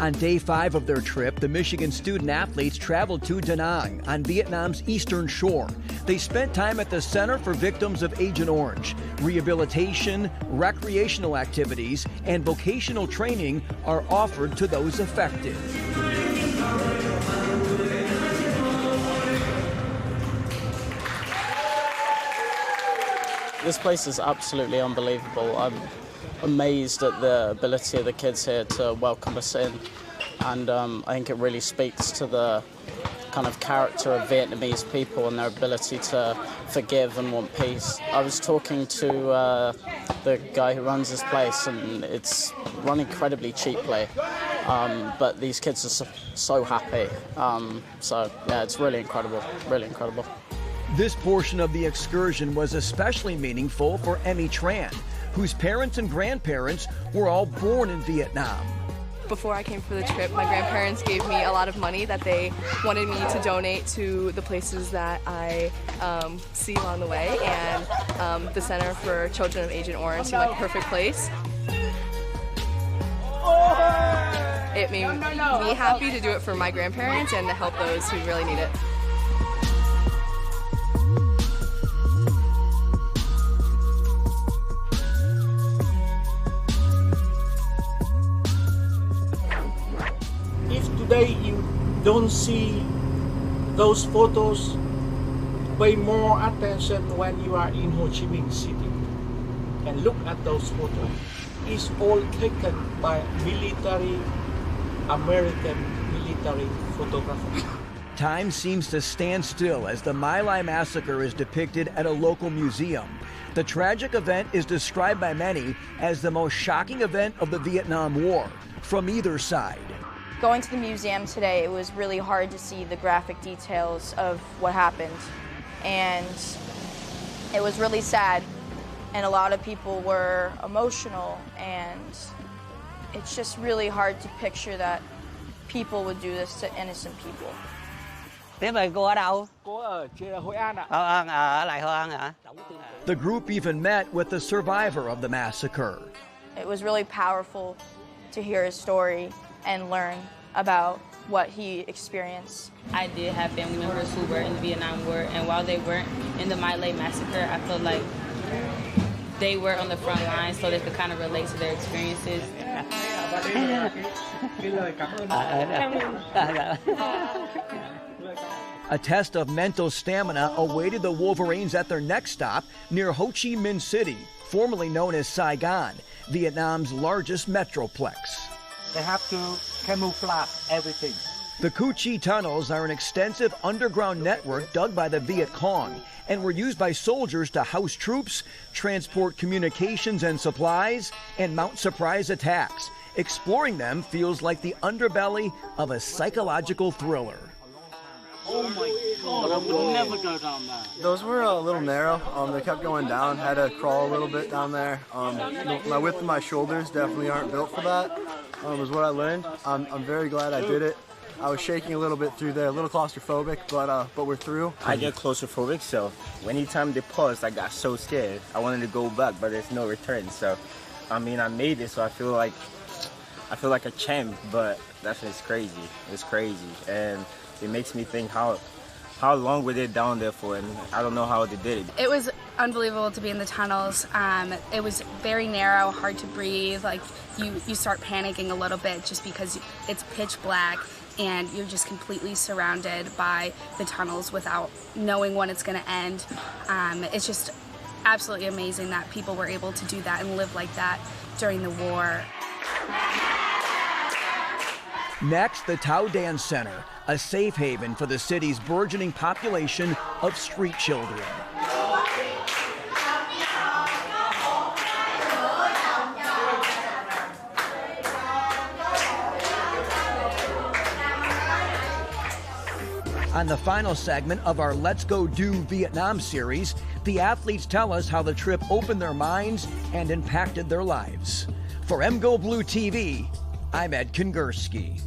On day 5 of their trip, the Michigan student athletes traveled to Da Nang on Vietnam's eastern shore. They spent time at the Center for Victims of Agent Orange. Rehabilitation, recreational activities, and vocational training are offered to those affected. This place is absolutely unbelievable. I'm amazed at the ability of the kids here to welcome us in, and I think it really speaks to the kind of character of Vietnamese people and their ability to forgive and want peace. I was talking to the guy who runs this place, and it's run incredibly cheaply, but these kids are so happy. So yeah, it's really incredible, really incredible. This portion of the excursion was especially meaningful for Emmy Tran, whose parents and grandparents were all born in Vietnam. Before I came for the trip, my grandparents gave me a lot of money that they wanted me to donate to the places that I see along the way, and the Center for Children of Agent Orange seemed like a perfect place. It made me happy to do it for my grandparents and to help those who really need it. Today you don't see those photos, pay more attention when you are in Ho Chi Minh City and look at those photos. It's all taken by American military photographers. Time seems to stand still as the My Lai massacre is depicted at a local museum. The tragic event is described by many as the most shocking event of the Vietnam War from either side. Going to the museum today, it was really hard to see the graphic details of what happened. And it was really sad. And a lot of people were emotional. And it's just really hard to picture that people would do this to innocent people. The group even met with the survivor of the massacre. It was really powerful to hear his story and learn about what he experienced. I did have family members who were in the Vietnam War, and while they weren't in the My Lai massacre, I felt like they were on the front lines so they could kind of relate to their experiences. A test of mental stamina awaited the Wolverines at their next stop near Ho Chi Minh City, formerly known as Saigon, Vietnam's largest metroplex. They have to camouflage everything. The Cu Chi tunnels are an extensive underground network dug by the Viet Cong and were used by soldiers to house troops, transport communications and supplies, and mount surprise attacks. Exploring them feels like the underbelly of a psychological thriller. Oh my God, I would never go down there. Those were a little narrow. They kept going down. Had to crawl a little bit down there. My width of my shoulders definitely aren't built for that, is what I learned. I'm very glad I did it. I was shaking a little bit through there, a little claustrophobic, but we're through. I get claustrophobic, so anytime they paused, I got so scared. I wanted to go back, but there's no return. So, I mean, I made it, so I feel like a champ, but that's just crazy. It's crazy, and it makes me think how long were they down there for, and I don't know how they did it. It was unbelievable to be in the tunnels. It was very narrow, hard to breathe. Like you start panicking a little bit just because it's pitch black and you're just completely surrounded by the tunnels without knowing when it's going to end. It's just absolutely amazing that people were able to do that and live like that during the war. Next, the Tao Dan Center, a safe haven for the city's burgeoning population of street children. On the final segment of our Let's Go Do Vietnam series, the athletes tell us how the trip opened their minds and impacted their lives. For MGO Blue TV, I'm Ed Kongursky.